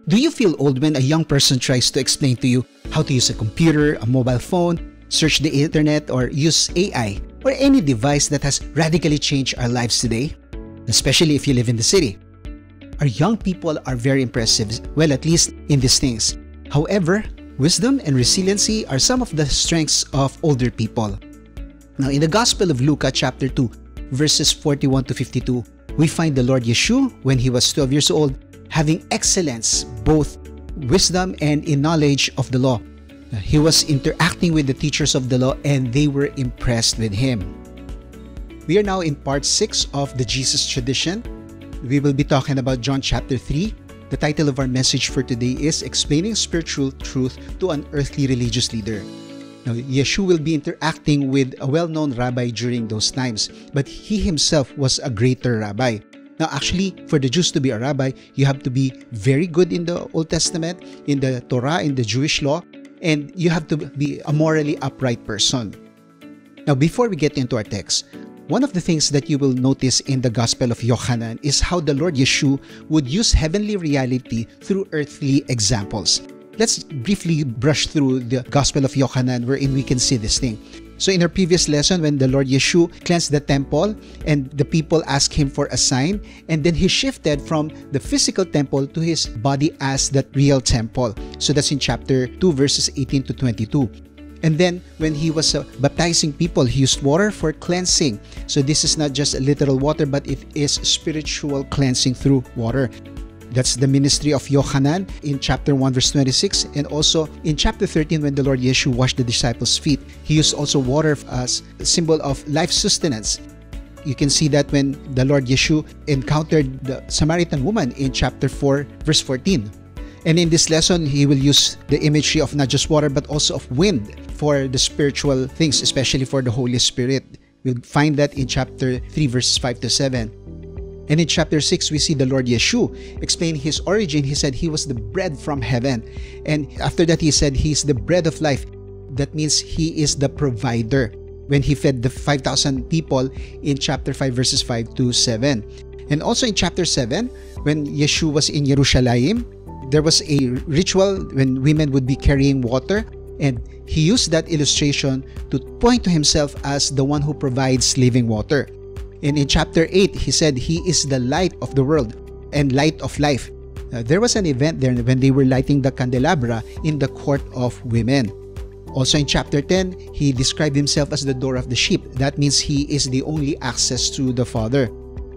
Do you feel old when a young person tries to explain to you how to use a computer, a mobile phone, search the internet, or use AI, or any device that has radically changed our lives today? Especially if you live in the city. Our young people are very impressive, well, at least in these things. However, wisdom and resiliency are some of the strengths of older people. Now, in the Gospel of Luke, chapter 2, verses 41 to 52, we find the Lord Yeshua, when he was 12 years old, having excellence, both wisdom and in knowledge of the law. He was interacting with the teachers of the law and they were impressed with him. We are now in part 6 of the Jesus tradition. We will be talking about John chapter 3. The title of our message for today is Explaining Spiritual Truth to an Earthly Religious Leader. Now, Yeshua will be interacting with a well-known rabbi during those times, but he himself was a greater rabbi. Now, actually, for the Jews to be a rabbi, you have to be very good in the Old Testament, in the Torah, in the Jewish law, and you have to be a morally upright person. Now, before we get into our text, one of the things that you will notice in the Gospel of Yohanan is how the Lord Yeshua would use heavenly reality through earthly examples. Let's briefly brush through the Gospel of Yohanan wherein we can see this thing. So in our previous lesson, when the Lord Yeshua cleansed the temple and the people asked him for a sign, and then he shifted from the physical temple to his body as that real temple. So that's in chapter 2, verses 18 to 22. And then when he was baptizing people, he used water for cleansing. So this is not just literal water, but it is spiritual cleansing through water. That's the ministry of Yohanan in chapter 1 verse 26, and also in chapter 13 when the Lord Yeshua washed the disciples' feet. He used also water as a symbol of life sustenance. You can see that when the Lord Yeshua encountered the Samaritan woman in chapter 4 verse 14. And in this lesson, he will use the imagery of not just water but also of wind for the spiritual things, especially for the Holy Spirit. We'll find that in chapter 3 verses 5 to 7. And in chapter 6, we see the Lord Yeshua explain his origin. He said he was the bread from heaven. And after that, he said he is the bread of life. That means he is the provider when he fed the 5,000 people in chapter 5, verses 5 to 7. And also in chapter 7, when Yeshua was in Jerusalem, there was a ritual when women would be carrying water. And he used that illustration to point to himself as the one who provides living water. And in chapter 8, he said he is the light of the world and light of life. There was an event there when they were lighting the candelabra in the court of women. Also in chapter 10, he described himself as the door of the sheep. That means he is the only access to the Father.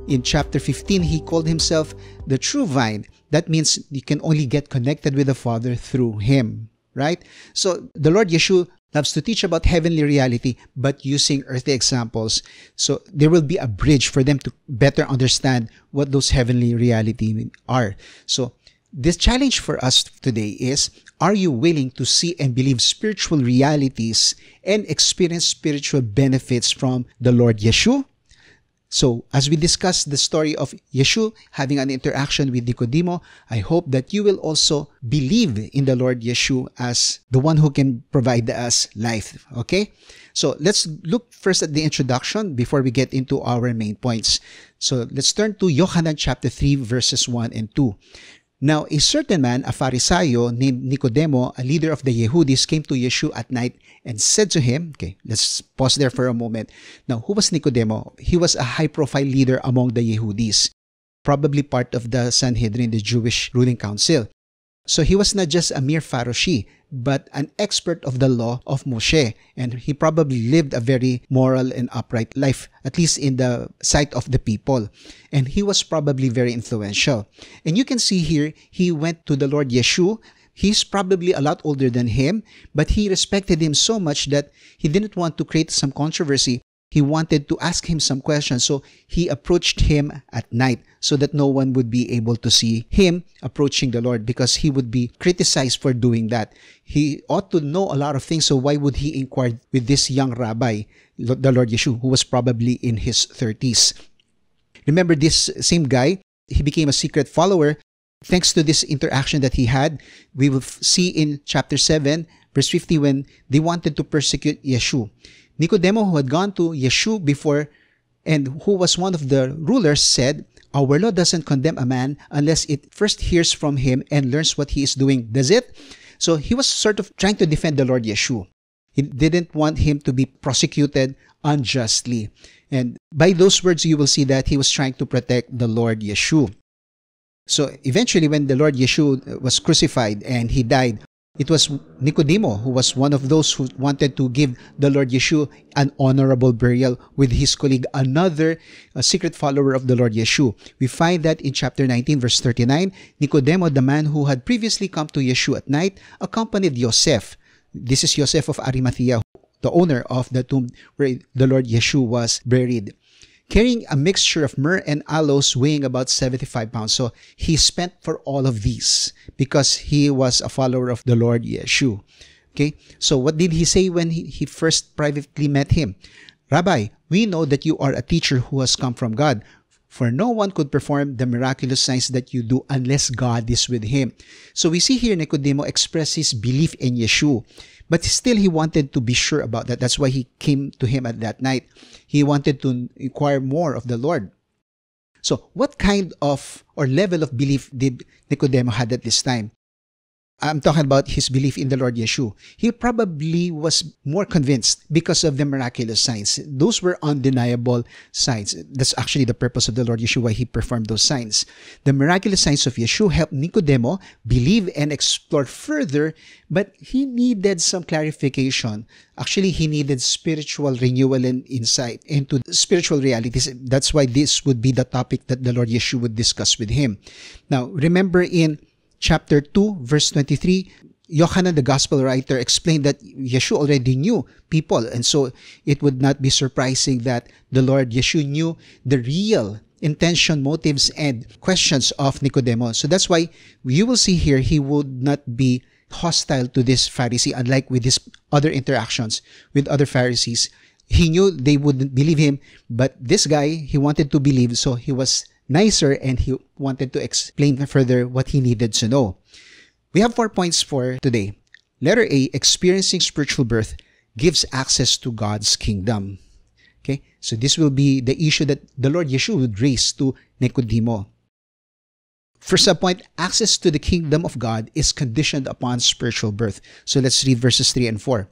In chapter 15, he called himself the true vine. That means you can only get connected with the Father through him, right? So the Lord Yeshua loves to teach about heavenly reality, but using earthly examples. So there will be a bridge for them to better understand what those heavenly reality are. So this challenge for us today is, are you willing to see and believe spiritual realities and experience spiritual benefits from the Lord Yeshua? So, as we discuss the story of Yeshua having an interaction with Nicodemo, I hope that you will also believe in the Lord Yeshua as the one who can provide us life. Okay? So, let's look first at the introduction before we get into our main points. So, let's turn to Yohanan chapter 3, verses 1 and 2. Now, a certain man, a Pharisee named Nicodemo, a leader of the Yehudis, came to Yeshua at night and said to him, okay, let's pause there for a moment. Now, who was Nicodemo? He was a high-profile leader among the Yehudis, probably part of the Sanhedrin, the Jewish ruling council. So he was not just a mere Pharisee, but an expert of the law of Moshe. And he probably lived a very moral and upright life, at least in the sight of the people. And he was probably very influential. And you can see here, he went to the Lord Yeshua. He's probably a lot older than him, but he respected him so much that he didn't want to create some controversy. He wanted to ask him some questions, so he approached him at night so that no one would be able to see him approaching the Lord, because he would be criticized for doing that. He ought to know a lot of things, so why would he inquire with this young rabbi, the Lord Yeshua, who was probably in his 30s? Remember, this same guy, he became a secret follower. Thanks to this interaction that he had, we will see in chapter 7, verse 50, when they wanted to persecute Yeshua. Nicodemo, who had gone to Yeshua before and who was one of the rulers, said, Our law doesn't condemn a man unless it first hears from him and learns what he is doing, does it? So he was sort of trying to defend the Lord Yeshua. He didn't want him to be prosecuted unjustly. And by those words, you will see that he was trying to protect the Lord Yeshua. So eventually, when the Lord Yeshua was crucified and he died, it was Nicodemo who was one of those who wanted to give the Lord Yeshua an honorable burial with his colleague, another secret follower of the Lord Yeshua. We find that in chapter 19, verse 39, Nicodemo, the man who had previously come to Yeshua at night, accompanied Joseph. This is Joseph of Arimathea, the owner of the tomb where the Lord Yeshua was buried, carrying a mixture of myrrh and aloes weighing about 75 pounds. So he spent for all of these because he was a follower of the Lord Yeshua. Okay, so what did he say when he first privately met him? Rabbi, we know that you are a teacher who has come from God, for no one could perform the miraculous signs that you do unless God is with him. So we see here Nicodemo express his belief in Yeshua. But still, he wanted to be sure about that. That's why he came to him at that night. He wanted to inquire more of the Lord. So what kind of or level of belief did Nicodemo had at this time? I'm talking about his belief in the Lord Yeshua. He probably was more convinced because of the miraculous signs. Those were undeniable signs. That's actually the purpose of the Lord Yeshua, why he performed those signs. The miraculous signs of Yeshua helped Nicodemo believe and explore further, but he needed some clarification. Actually, he needed spiritual renewal and insight into spiritual realities. That's why this would be the topic that the Lord Yeshua would discuss with him. Now, remember in Chapter 2, verse 23, Yohanan, the gospel writer, explained that Yeshua already knew people. And so it would not be surprising that the Lord Yeshua knew the real intention, motives, and questions of Nicodemo. So that's why you will see here he would not be hostile to this Pharisee, unlike with his other interactions with other Pharisees. He knew they wouldn't believe him, but this guy, he wanted to believe, so he was nicer and he wanted to explain further what he needed to know. We have 4 points for today. Letter A, experiencing spiritual birth gives access to God's kingdom. Okay, so this will be the issue that the Lord Yeshua would raise to Nicodemo. First point, access to the kingdom of God is conditioned upon spiritual birth. So let's read verses 3 and 4.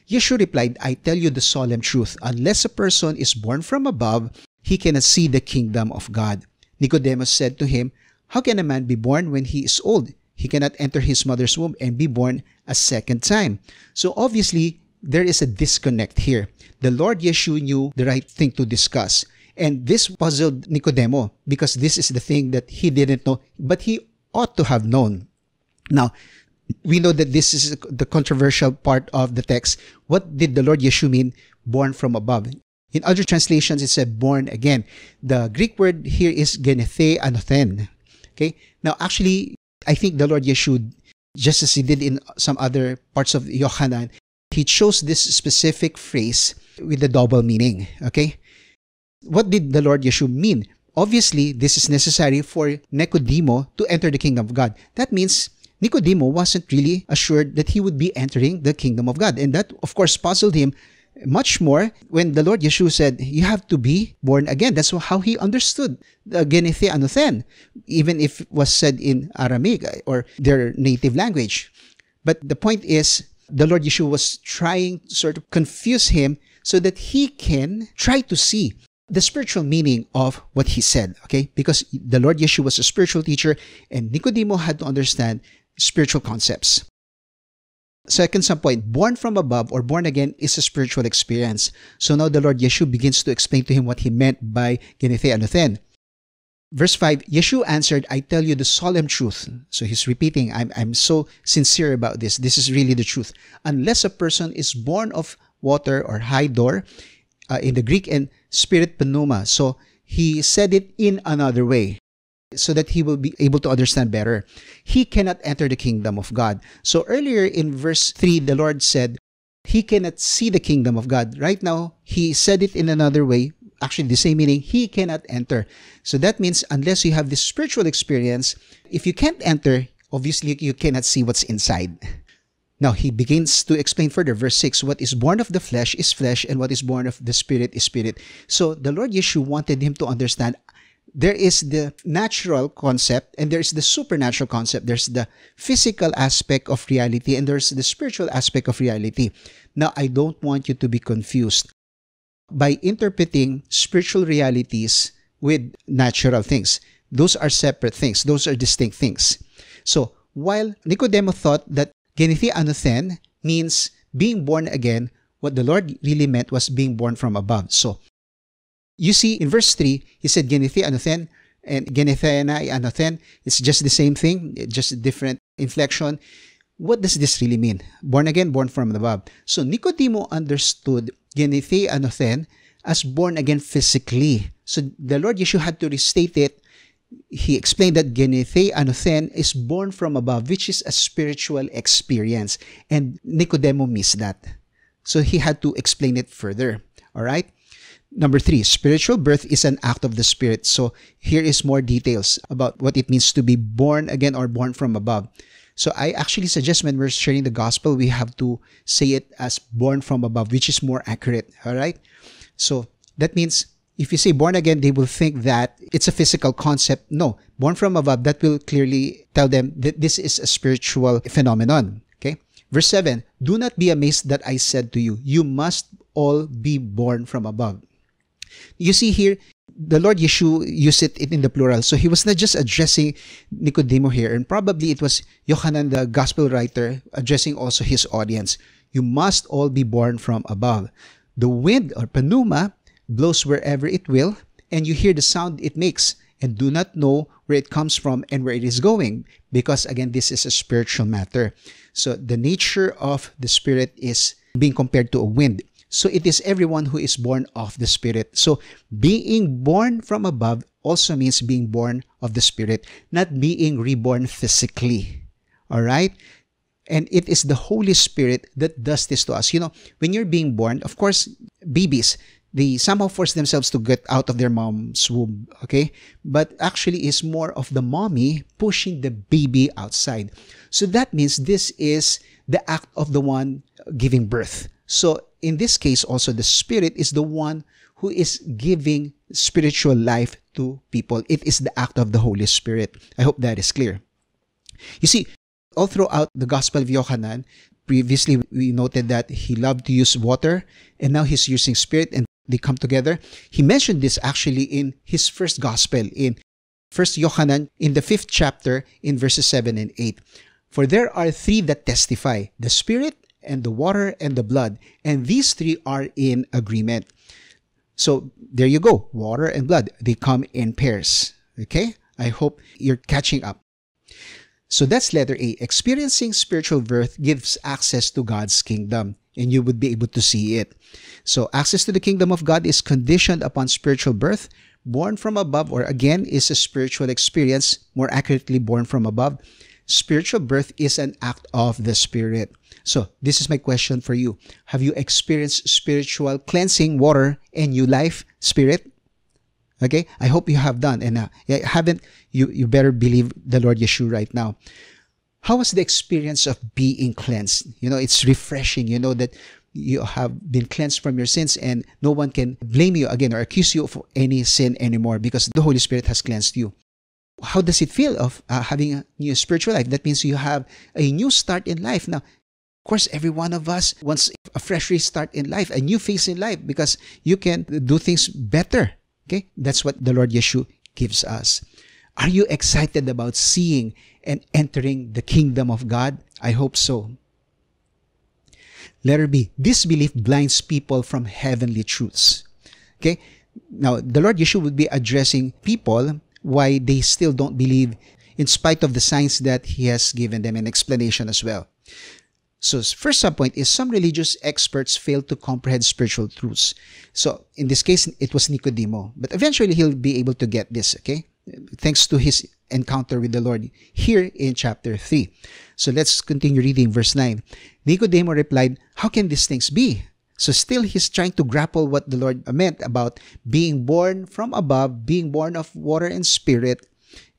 Yeshua replied, I tell you the solemn truth, unless a person is born from above, he cannot see the kingdom of God. Nicodemus said to him, how can a man be born when he is old? He cannot enter his mother's womb and be born a second time. So obviously, there is a disconnect here. The Lord Yeshua knew the right thing to discuss. And this puzzled Nicodemo because this is the thing that he didn't know, but he ought to have known. Now, we know that this is the controversial part of the text. What did the Lord Yeshua mean, born from above? In other translations, it said born again. The Greek word here is genethe anothen. Okay? Now, actually, I think the Lord Yeshua, just as he did in some other parts of Yohanan, he chose this specific phrase with a double meaning. Okay? What did the Lord Yeshua mean? Obviously, this is necessary for Nicodemo to enter the kingdom of God. That means Nicodemo wasn't really assured that he would be entering the kingdom of God. And that, of course, puzzled him much more when the Lord Yeshua said, you have to be born again. That's how he understood the genethe anothen, even if it was said in Aramaic or their native language. But the point is, the Lord Yeshua was trying to sort of confuse him so that he can try to see the spiritual meaning of what he said, okay? Because the Lord Yeshua was a spiritual teacher and Nicodemo had to understand spiritual concepts. Second point, born from above or born again is a spiritual experience. So now the Lord Yeshua begins to explain to him what he meant by genethe anothen. Verse 5, Yeshua answered, I tell you the solemn truth. So he's repeating, I'm so sincere about this. This is really the truth. Unless a person is born of water or hydor, in the Greek, and spirit pneuma. So he said it in another way, so that he will be able to understand better. He cannot enter the kingdom of God. So earlier in verse 3, the Lord said, he cannot see the kingdom of God. Right now, he said it in another way, actually the same meaning, he cannot enter. So that means unless you have this spiritual experience, if you can't enter, obviously you cannot see what's inside. Now, he begins to explain further. Verse 6, what is born of the flesh is flesh, and what is born of the spirit is spirit. So the Lord Yeshua wanted him to understand there is the natural concept and there's the supernatural concept. There's the physical aspect of reality and there's the spiritual aspect of reality. Now, I don't want you to be confused by interpreting spiritual realities with natural things. Those are separate things. Those are distinct things. So, while Nicodemo thought that genethia anothen means being born again, what the Lord really meant was being born from above. So, you see in verse 3, he said genethia anothen and genethia anothen. It's just the same thing, just a different inflection. What does this really mean? Born again, born from above. So, Nicodemo understood genethia anothen as born again physically. So, the Lord Yeshua had to restate it. He explained that genethia anothen is born from above, which is a spiritual experience. And Nicodemo missed that. So he had to explain it further. All right? Number 3, spiritual birth is an act of the Spirit. So here is more details about what it means to be born again or born from above. So I actually suggest when we're sharing the gospel, we have to say it as born from above, which is more accurate. All right? So that means if you say born again, they will think that it's a physical concept. No, born from above, that will clearly tell them that this is a spiritual phenomenon. Okay? Verse 7, do not be amazed that I said to you, you must all be born from above. You see here, the Lord Yeshua used it in the plural. So he was not just addressing Nicodemo here, and probably it was Yohanan, the gospel writer, addressing also his audience. You must all be born from above. The wind or pneuma blows wherever it will, and you hear the sound it makes, and do not know where it comes from and where it is going, because again, this is a spiritual matter. So the nature of the Spirit is being compared to a wind. So it is everyone who is born of the Spirit. So being born from above also means being born of the Spirit, not being reborn physically. All right? And it is the Holy Spirit that does this to us. You know, when you're being born, of course, babies, they somehow force themselves to get out of their mom's womb, okay? But actually, it's more of the mommy pushing the baby outside. So that means this is the act of the one giving birth. So in this case, also, the Spirit is the one who is giving spiritual life to people. It is the act of the Holy Spirit. I hope that is clear. You see, all throughout the Gospel of Yohanan, previously we noted that he loved to use water, and now he's using Spirit, and they come together. He mentioned this actually in his first Gospel, in 1 Yohanan, in the 5th chapter, in verses 7 and 8. For there are 3 that testify, the Spirit, and the water, and the blood, and these 3 are in agreement. So there you go, water and blood, they come in pairs. Okay? I hope you're catching up. So that's letter A. Experiencing spiritual birth gives access to God's kingdom, and you would be able to see it. So access to the kingdom of God is conditioned upon spiritual birth. Born from above, or again, is a spiritual experience, more accurately born from above. Spiritual birth is an act of the Spirit. So this is my question for you. Have you experienced spiritual cleansing, water, and new life, Spirit? Okay, I hope you have done, and haven't, you better believe the Lord Yeshua right now. How was the experience of being cleansed? You know, it's refreshing. You know that you have been cleansed from your sins, and no one can blame you again or accuse you of any sin anymore because the Holy Spirit has cleansed you. How does it feel of having a new spiritual life? That means you have a new start in life. Now, of course, every one of us wants a fresh restart in life, a new phase in life, because you can do things better. Okay, that's what the Lord Yeshua gives us. Are you excited about seeing and entering the kingdom of God? I hope so. Letter B, disbelief blinds people from heavenly truths. Okay, now the Lord Yeshua would be addressing people why they still don't believe in spite of the signs that He has given them, an explanation as well. So first subpoint is some religious experts fail to comprehend spiritual truths. So in this case, it was Nicodemo. But eventually, he'll be able to get this, okay? Thanks to his encounter with the Lord here in chapter 3. So let's continue reading verse 9. Nicodemo replied, how can these things be? So still, he's trying to grapple what the Lord meant about being born from above, being born of water and Spirit,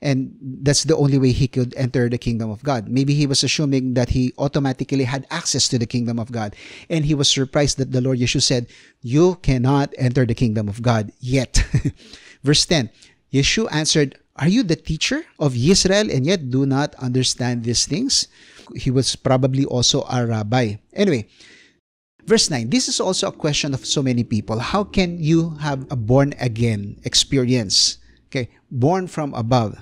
and that's the only way he could enter the kingdom of God. Maybe he was assuming that he automatically had access to the kingdom of God. And he was surprised that the Lord Yeshua said, you cannot enter the kingdom of God yet. Verse 10, Yeshua answered, "Are you the teacher of Israel and yet do not understand these things?" He was probably also a rabbi. Anyway, verse 9, this is also a question of so many people. How can you have a born-again experience? Okay, born from above.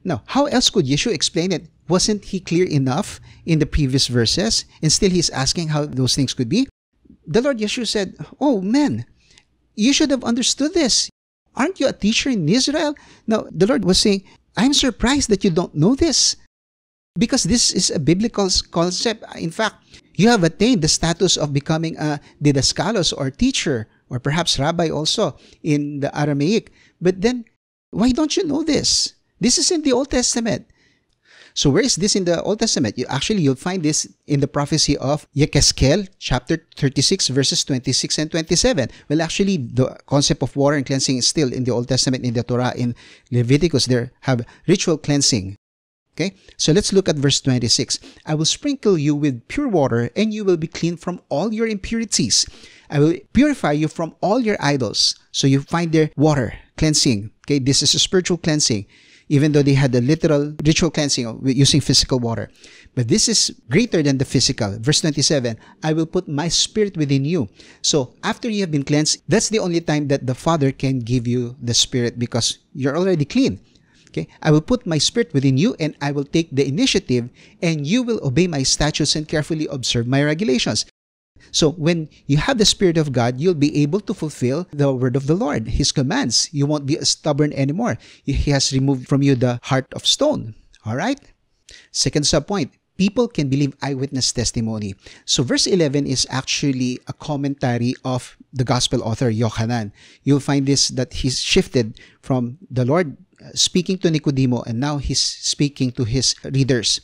Now, how else could Yeshua explain it? Wasn't he clear enough in the previous verses? And still he's asking how those things could be? The Lord Yeshua said, "Oh man, you should have understood this. Aren't you a teacher in Israel?" Now, the Lord was saying, "I'm surprised that you don't know this, because this is a biblical concept. In fact, you have attained the status of becoming a didaskalos or teacher, or perhaps rabbi also in the Aramaic. But then, why don't you know this? This is in the Old Testament." So where is this in the Old Testament? You'll find this in the prophecy of Yechezkel, chapter 36, verses 26 and 27. Well, actually, the concept of water and cleansing is still in the Old Testament, in the Torah. In Leviticus, they have ritual cleansing. Okay, so let's look at verse 26. "I will sprinkle you with pure water, and you will be clean from all your impurities. I will purify you from all your idols." So you find there water, cleansing. Okay, this is a spiritual cleansing, even though they had the literal ritual cleansing using physical water. But this is greater than the physical. Verse 27, "I will put my spirit within you." So after you have been cleansed, that's the only time that the Father can give you the Spirit, because you're already clean. Okay, "I will put my spirit within you, and I will take the initiative, and you will obey my statutes and carefully observe my regulations." So when you have the Spirit of God, you'll be able to fulfill the word of the Lord, His commands. You won't be stubborn anymore. He has removed from you the heart of stone. All right? Second subpoint, people can believe eyewitness testimony. So verse 11 is actually a commentary of the gospel author, Yochanan. You'll find this, that he's shifted from the Lord speaking to Nicodemo, and now he's speaking to his readers.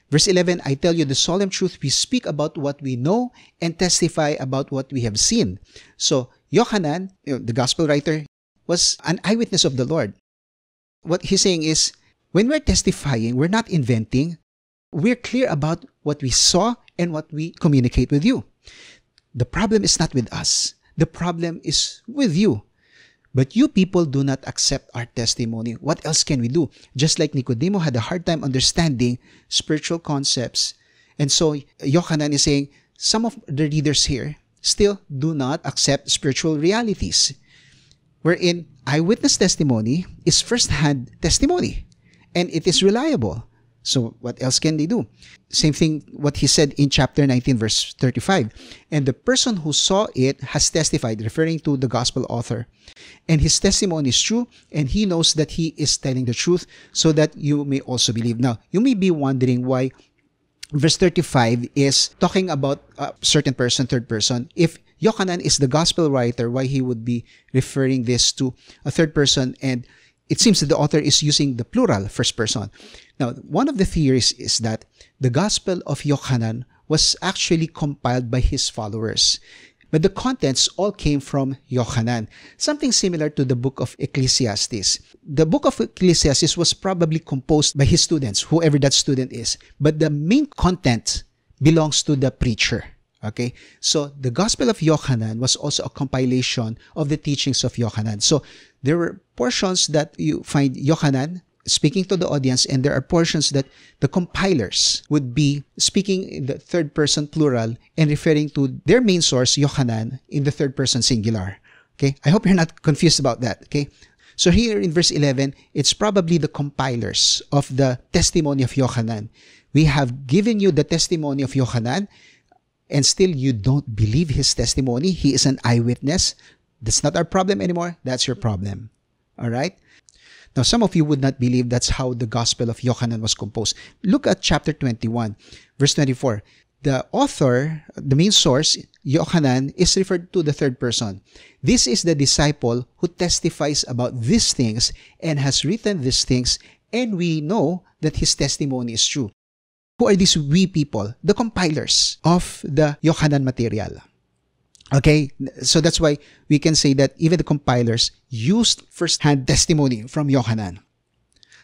Verse 11, "I tell you the solemn truth, we speak about what we know and testify about what we have seen." So Yochanan, the gospel writer, was an eyewitness of the Lord. What he's saying is, when we're testifying, we're not inventing. We're clear about what we saw and what we communicate with you. The problem is not with us. The problem is with you. But you people do not accept our testimony. What else can we do? Just like Nicodemo had a hard time understanding spiritual concepts. And so Yochanan is saying, some of the readers here still do not accept spiritual realities, wherein eyewitness testimony is first-hand testimony, and it is reliable. So what else can they do? Same thing what he said in chapter 19, verse 35. "And the person who saw it has testified," referring to the gospel author, "and his testimony is true, and he knows that he is telling the truth, so that you may also believe." Now, you may be wondering why verse 35 is talking about a certain person, third person. If Yochanan is the gospel writer, why he would be referring this to a third person, and it seems that the author is using the plural, first person. Now, one of the theories is that the Gospel of Yochanan was actually compiled by his followers, but the contents all came from Yochanan, something similar to the book of Ecclesiastes. The book of Ecclesiastes was probably composed by his students, whoever that student is, but the main content belongs to the preacher. Okay, so the Gospel of Yochanan was also a compilation of the teachings of Yochanan. So there were portions that you find Yochanan speaking to the audience, and there are portions that the compilers would be speaking in the third person plural and referring to their main source, Yochanan, in the third person singular. Okay, I hope you're not confused about that. Okay, so here in verse 11, it's probably the compilers of the testimony of Yochanan. "We have given you the testimony of Yochanan, and still you don't believe his testimony. He is an eyewitness. That's not our problem anymore. That's your problem." All right? Now, some of you would not believe that's how the Gospel of Yochanan was composed. Look at chapter 21, verse 24. The author, the main source, Yochanan, is referred to the third person. "This is the disciple who testifies about these things and has written these things, and we know that his testimony is true." Who are these we people? The compilers of the Yochanan material. Okay, so that's why we can say that even the compilers used first-hand testimony from Yochanan.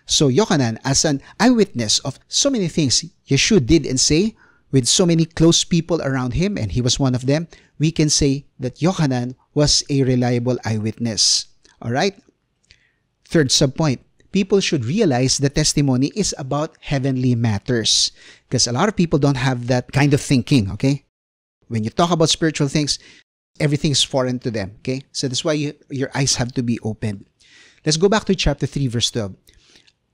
So Yochanan, as an eyewitness of so many things Yeshua did and say, with so many close people around him, and he was one of them, we can say that Yochanan was a reliable eyewitness. All right? Third subpoint, people should realize the testimony is about heavenly matters. Because a lot of people don't have that kind of thinking, okay? When you talk about spiritual things, everything is foreign to them, okay? So that's why your eyes have to be opened. Let's go back to chapter 3, verse 12.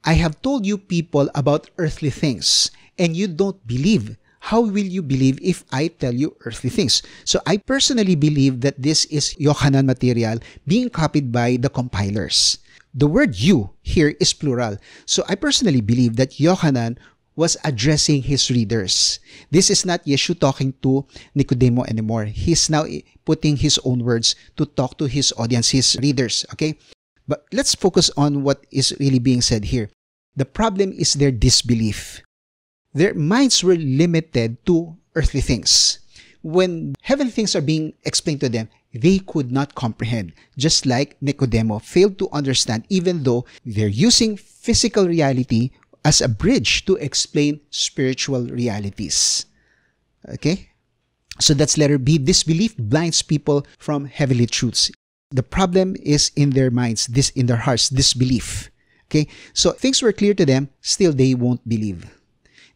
I have told you people about earthly things, and you don't believe. How will you believe if I tell you earthly things? So I personally believe that this is Yohanan material being copied by the compilers. The word you here is plural. So I personally believe that Yohanan was addressing his readers. This is not Yeshua talking to Nicodemo anymore. He's now putting his own words to talk to his audience, his readers, okay? But let's focus on what is really being said here. The problem is their disbelief. Their minds were limited to earthly things. When heavenly things are being explained to them, they could not comprehend, just like Nicodemo failed to understand, even though they're using physical reality as a bridge to explain spiritual realities. Okay? So that's letter B. Disbelief blinds people from heavenly truths. The problem is in their minds, in their hearts, disbelief. Okay? So things were clear to them, still they won't believe.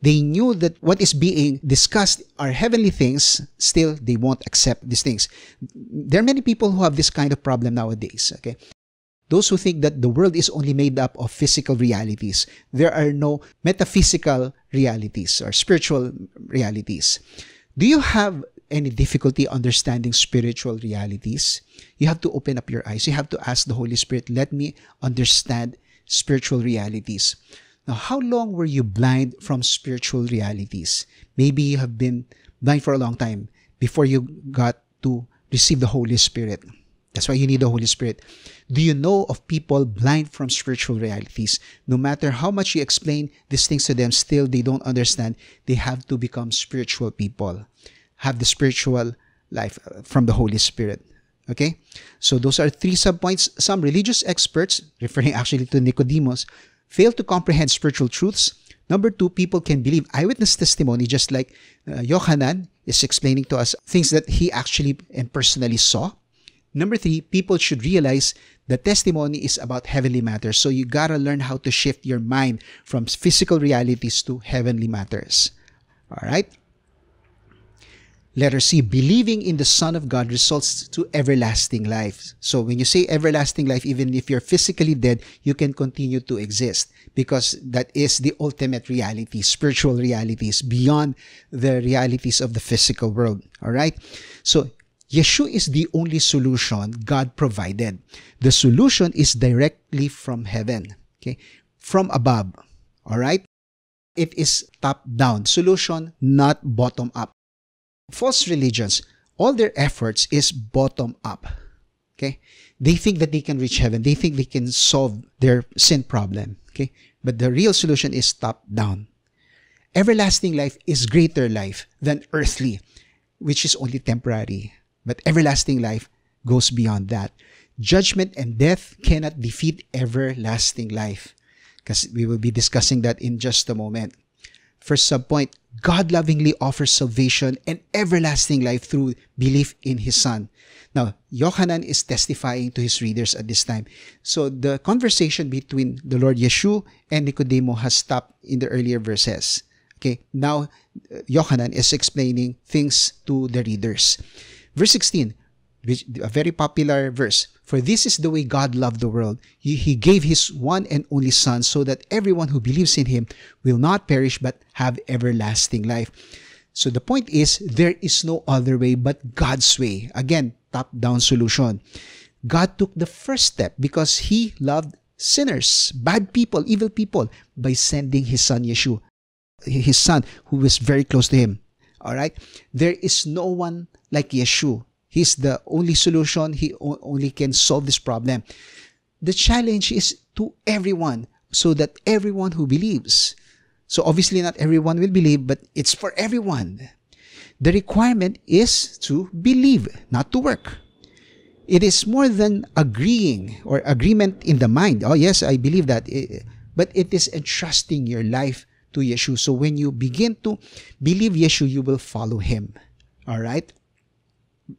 They knew that what is being discussed are heavenly things, still they won't accept these things. There are many people who have this kind of problem nowadays, okay? Those who think that the world is only made up of physical realities. There are no metaphysical realities or spiritual realities. Do you have any difficulty understanding spiritual realities? You have to open up your eyes. You have to ask the Holy Spirit, let me understand spiritual realities. Now, how long were you blind from spiritual realities? Maybe you have been blind for a long time before you got to receive the Holy Spirit. That's why you need the Holy Spirit. Do you know of people blind from spiritual realities? No matter how much you explain these things to them, still they don't understand. They have to become spiritual people. Have the spiritual life from the Holy Spirit. Okay? So those are 3 subpoints. Some religious experts, referring actually to Nicodemus, fail to comprehend spiritual truths. Number 2, people can believe eyewitness testimony, just like Yohanan is explaining to us things that he actually and personally saw. Number 3, people should realize the testimony is about heavenly matters. So you gotta learn how to shift your mind from physical realities to heavenly matters. All right? Letter C, believing in the Son of God results to everlasting life. So when you say everlasting life, even if you're physically dead, you can continue to exist because that is the ultimate reality, spiritual realities beyond the realities of the physical world. All right? So Yeshua is the only solution God provided. The solution is directly from heaven, okay? From above. All right? It is top-down solution, not bottom-up. False religions, all their efforts is bottom up. Okay? They think that they can reach heaven. They think they can solve their sin problem. Okay? But the real solution is top down. Everlasting life is greater life than earthly, which is only temporary. But everlasting life goes beyond that. Judgment and death cannot defeat everlasting life. Because we will be discussing that in just a moment. First subpoint, God lovingly offers salvation and everlasting life through belief in His Son. Now, Yohanan is testifying to his readers at this time. So the conversation between the Lord Yeshua and Nicodemo has stopped in the earlier verses. Okay, now Yohanan is explaining things to the readers. Verse 16, a very popular verse. For this is the way God loved the world. He gave His one and only Son so that everyone who believes in Him will not perish but have everlasting life. So the point is, there is no other way but God's way. Again, top-down solution. God took the first step because He loved sinners, bad people, evil people, by sending His Son Yeshua. His Son who was very close to Him. Alright? There is no one like Yeshua. He's the only solution. He only can solve this problem. The challenge is to everyone, so that everyone who believes. So obviously not everyone will believe, but it's for everyone. The requirement is to believe, not to work. It is more than agreeing or agreement in the mind. Oh yes, I believe that. But it is entrusting your life to Yeshua. So when you begin to believe Yeshua, you will follow Him. All right?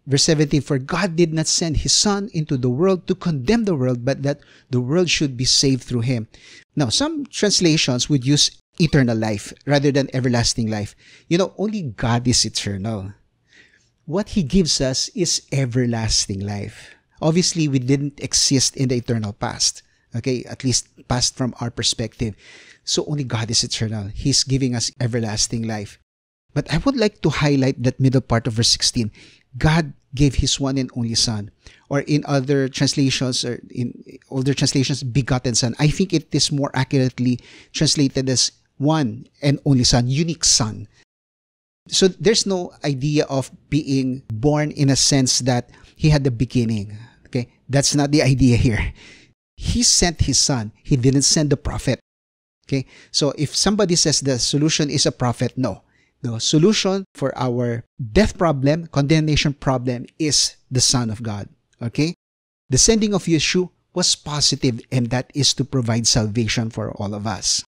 Verse 17, for God did not send his Son into the world to condemn the world, but that the world should be saved through him. Now, some translations would use eternal life rather than everlasting life. Only God is eternal. What he gives us is everlasting life. Obviously, we didn't exist in the eternal past. Okay, at least past from our perspective. So only God is eternal. He's giving us everlasting life. But I would like to highlight that middle part of verse 16. God gave his one and only Son. Or in other translations, or in older translations, begotten Son. I think it is more accurately translated as one and only Son, unique Son. So there's no idea of being born in a sense that he had the beginning. Okay, that's not the idea here. He sent his Son. He didn't send the prophet. Okay, so if somebody says the solution is a prophet, no. The solution for our death problem, condemnation problem, is the Son of God. Okay, the sending of Yeshua was positive, and that is to provide salvation for all of us.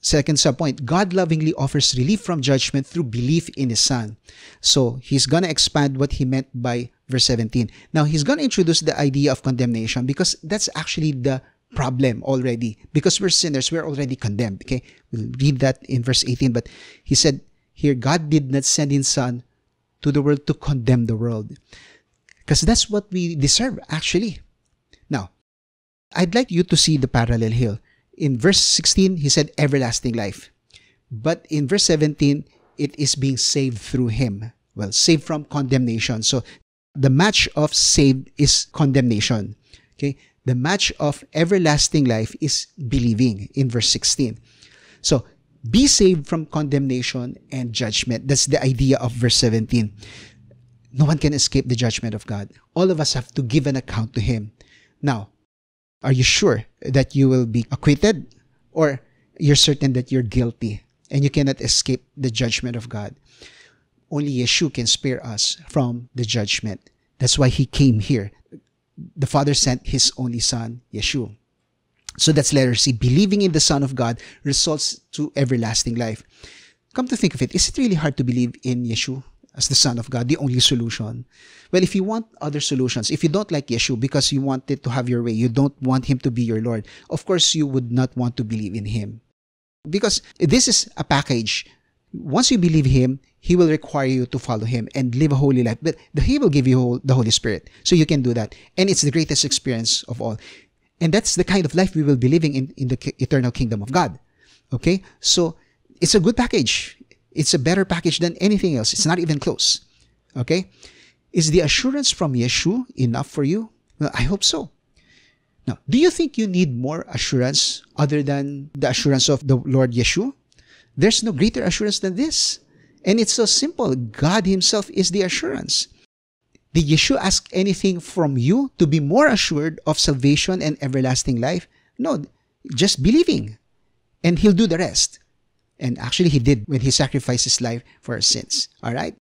Second subpoint, God lovingly offers relief from judgment through belief in his Son. So he's going to expand what he meant by verse 17. Now he's going to introduce the idea of condemnation, because that's actually the problem already. Because we're sinners, we're already condemned. Okay, we'll read that in verse 18. But he said here, God did not send his Son to the world to condemn the world, because that's what we deserve actually. Now, I'd like you to see the parallel here. In verse 16, he said everlasting life. But in verse 17, it is being saved through him. Well, saved from condemnation. So the match of saved is condemnation. Okay? The match of everlasting life is believing in verse 16. So be saved from condemnation and judgment. That's the idea of verse 17. No one can escape the judgment of God. All of us have to give an account to him. Now, are you sure that you will be acquitted, or you're certain that you're guilty and you cannot escape the judgment of God? Only Yeshua can spare us from the judgment. That's why he came here. The Father sent his only Son, Yeshua. So that's letter C. Believing in the Son of God results to everlasting life. Come to think of it, is it really hard to believe in Yeshua as the Son of God, the only solution? Well, if you want other solutions, if you don't like Yeshua because you want it to have your way, you don't want him to be your Lord, of course you would not want to believe in him. Because this is a package. Once you believe him, he will require you to follow him and live a holy life. But he will give you the Holy Spirit, so you can do that. And it's the greatest experience of all. And that's the kind of life we will be living in the eternal kingdom of God. Okay? So it's a good package. It's a better package than anything else. It's not even close. Okay? Is the assurance from Yeshua enough for you? Well, I hope so. Now, do you think you need more assurance other than the assurance of the Lord Yeshua? There's no greater assurance than this. And it's so simple. God himself is the assurance. Did Yeshua ask anything from you to be more assured of salvation and everlasting life? No, just believing. And he'll do the rest. And actually, he did when he sacrificed his life for our sins. All right?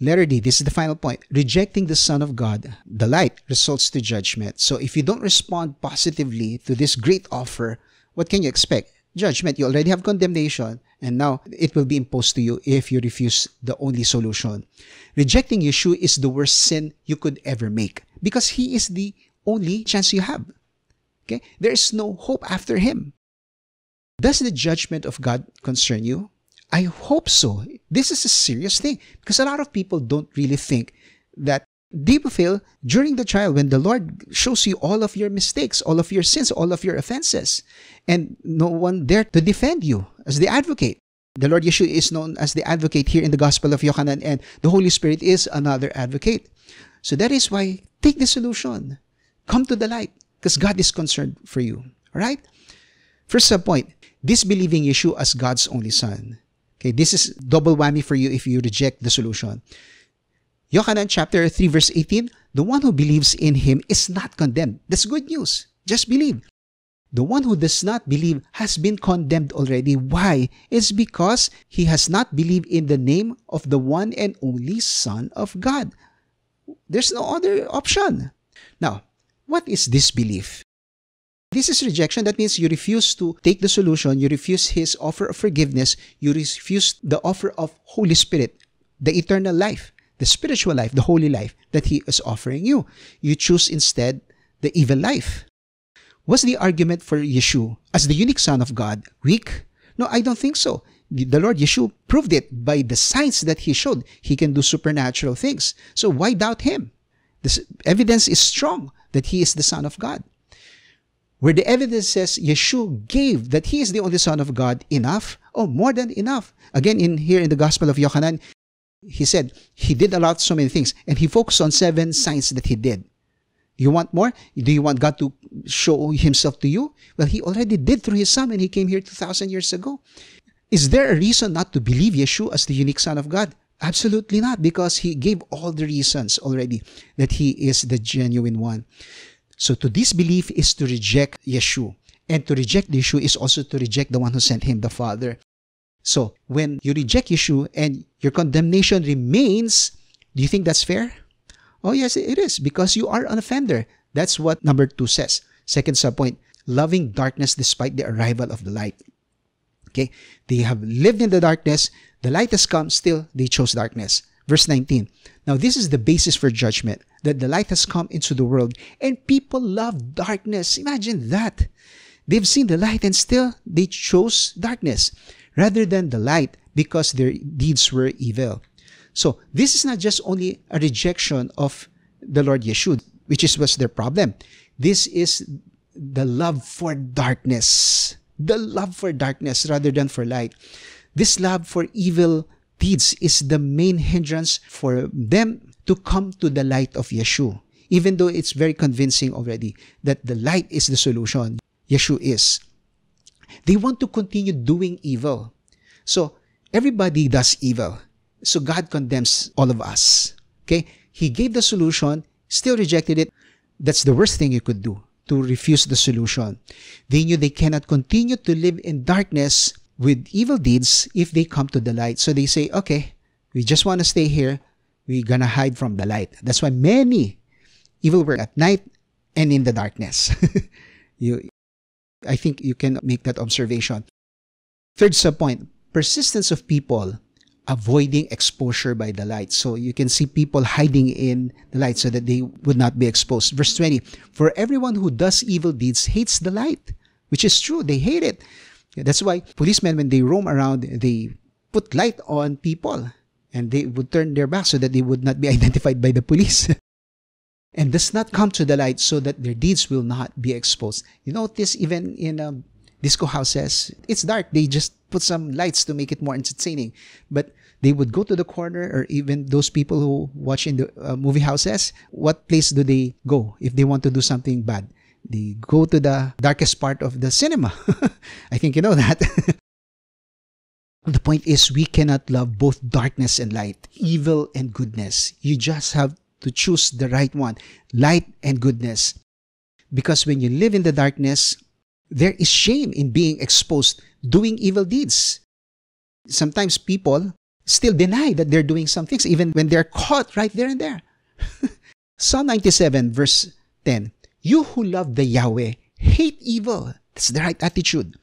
Letter D, this is the final point. Rejecting the Son of God, the light, results to judgment. So if you don't respond positively to this great offer, what can you expect? Judgment. You already have condemnation, and now it will be imposed to you if you refuse the only solution. Rejecting Yeshua is the worst sin you could ever make, because he is the only chance you have. Okay? There is no hope after him. Does the judgment of God concern you? I hope so. This is a serious thing, because a lot of people don't really think that they will fail during the trial when the Lord shows you all of your mistakes, all of your sins, all of your offenses, and no one there to defend you as the advocate. The Lord Yeshua is known as the advocate here in the Gospel of Yochanan, and the Holy Spirit is another advocate. So that is why take the solution. Come to the light, because God is concerned for you. All right? First subpoint, disbelieving Yeshua as God's only Son. Okay, this is double whammy for you if you reject the solution. Yochanan chapter 3 verse 18, the one who believes in him is not condemned. That's good news. Just believe. The one who does not believe has been condemned already. Why? It's because he has not believed in the name of the one and only Son of God. There's no other option. Now, what is disbelief? This is rejection. That means you refuse to take the solution. You refuse his offer of forgiveness. You refuse the offer of Holy Spirit, the eternal life the spiritual life, the holy life that He is offering you. You choose instead the evil life. Was the argument for Yeshua as the unique Son of God weak? No, I don't think so. The Lord Yeshua proved it by the signs that He showed. He can do supernatural things. So why doubt Him? This evidence is strong that He is the Son of God. Where the evidence says Yeshua gave that He is the only Son of God, enough? Oh, more than enough. Again, here in the Gospel of Yohanan, He said He did a lot, so many things, and He focused on 7 signs that He did. You want more? Do you want God to show Himself to you? Well, He already did through His Son when He came here 2,000 years ago. Is there a reason not to believe Yeshua as the unique Son of God? Absolutely not, because He gave all the reasons already that He is the genuine one. So to disbelieve is to reject Yeshua. And to reject Yeshua is also to reject the one who sent Him, the Father. So when you reject Yeshua and your condemnation remains, do you think that's fair? Oh yes, it is, because you are an offender. That's what number 2 says. Second subpoint, loving darkness despite the arrival of the light. Okay, they have lived in the darkness, the light has come, still they chose darkness. Verse 19, now this is the basis for judgment, that the light has come into the world, and people love darkness. Imagine that. They've seen the light and still they chose darkness rather than the light because their deeds were evil. So this is not just only a rejection of the Lord Yeshua, which was their problem. This is the love for darkness. The love for darkness rather than for light. This love for evil deeds is the main hindrance for them to come to the light of Yeshua. Even though it's very convincing already that the light is the solution, Yeshua is. They want to continue doing evil. So everybody does evil. So God condemns all of us. Okay? He gave the solution, still rejected it. That's the worst thing you could do, to refuse the solution. They knew they cannot continue to live in darkness with evil deeds if they come to the light. So they say, okay, we just want to stay here. We're going to hide from the light. That's why many evil work at night and in the darkness. I think you can make that observation. Third subpoint, persistence of people avoiding exposure by the light. So you can see people hiding in the light so that they would not be exposed. Verse 20, for everyone who does evil deeds hates the light, which is true. They hate it. That's why policemen, when they roam around, they put light on people and they would turn their back so that they would not be identified by the police. And does not come to the light so that their deeds will not be exposed. You notice even in disco houses, it's dark. They just put some lights to make it more entertaining. But they would go to the corner, or even those people who watch in the movie houses, what place do they go if they want to do something bad? They go to the darkest part of the cinema. I think you know that. The point is, we cannot love both darkness and light, evil and goodness. You just have to choose the right one, light and goodness. Because when you live in the darkness, there is shame in being exposed, doing evil deeds. Sometimes people still deny that they're doing some things, even when they're caught right there and there. Psalm 97 verse 10, you who love the Yahweh hate evil. That's the right attitude.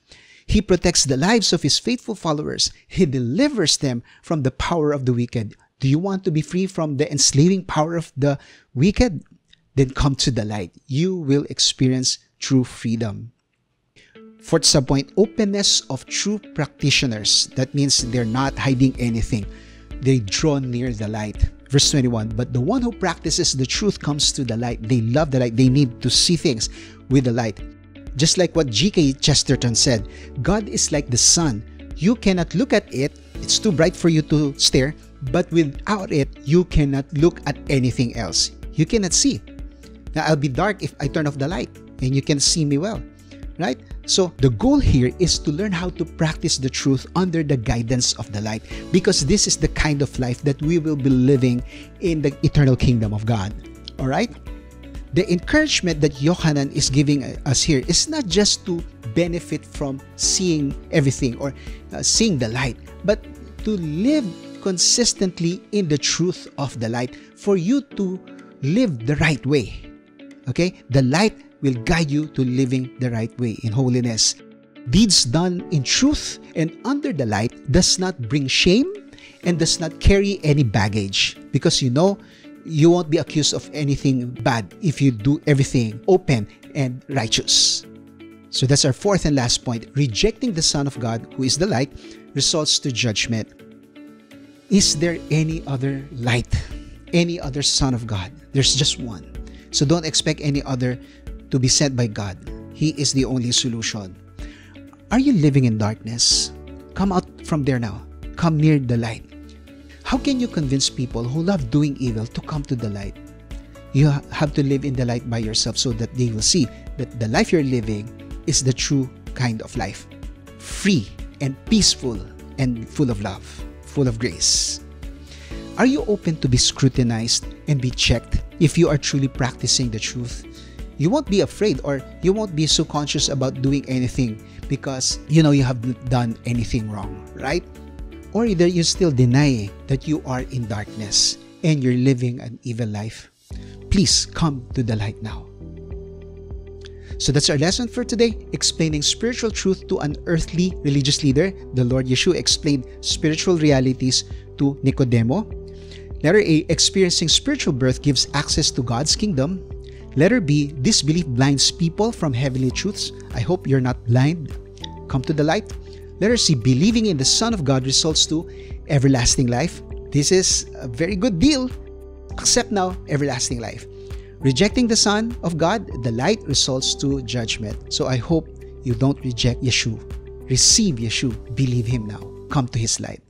He protects the lives of His faithful followers. He delivers them from the power of the wicked. Do you want to be free from the enslaving power of the wicked? Then come to the light. You will experience true freedom. Fourth subpoint, openness of true practitioners. That means they're not hiding anything. They draw near the light. Verse 21, but the one who practices the truth comes to the light. They love the light. They need to see things with the light. Just like what G.K. Chesterton said, God is like the sun. You cannot look at it. It's too bright for you to stare. But without it, you cannot look at anything else. You cannot see. Now, I'll be dark if I turn off the light and you can see me well, right? So the goal here is to learn how to practice the truth under the guidance of the light, because this is the kind of life that we will be living in the eternal kingdom of God. All right? The encouragement that Yohanan is giving us here is not just to benefit from seeing everything or seeing the light, but to live consistently in the truth of the light for you to live the right way. Okay? The light will guide you to living the right way in holiness. Deeds done in truth and under the light does not bring shame and does not carry any baggage, because you know you won't be accused of anything bad if you do everything open and righteous. So that's our fourth and last point. Rejecting the Son of God, who is the light, results to judgment. Is there any other light? Any other Son of God? There's just one. So don't expect any other to be sent by God. He is the only solution. Are you living in darkness? Come out from there now. Come near the light. How can you convince people who love doing evil to come to the light? You have to live in the light by yourself so that they will see that the life you're living is the true kind of life. Free and peaceful and full of love, full of grace. Are you open to be scrutinized and be checked if you are truly practicing the truth? You won't be afraid, or you won't be so conscious about doing anything because you know you haven't done anything wrong, right? Or either you still deny that you are in darkness and you're living an evil life. Please come to the light now. So that's our lesson for today, explaining spiritual truth to an earthly religious leader. The Lord Yeshua explained spiritual realities to Nicodemo. Letter A, experiencing spiritual birth gives access to God's kingdom. Letter B, disbelief blinds people from heavenly truths. I hope you're not blind. Come to the light. Letter C, believing in the Son of God results to everlasting life. This is a very good deal. Accept now everlasting life. Rejecting the Son of God, the light, results to judgment. So I hope you don't reject Yeshua. Receive Yeshua. Believe Him now. Come to His light.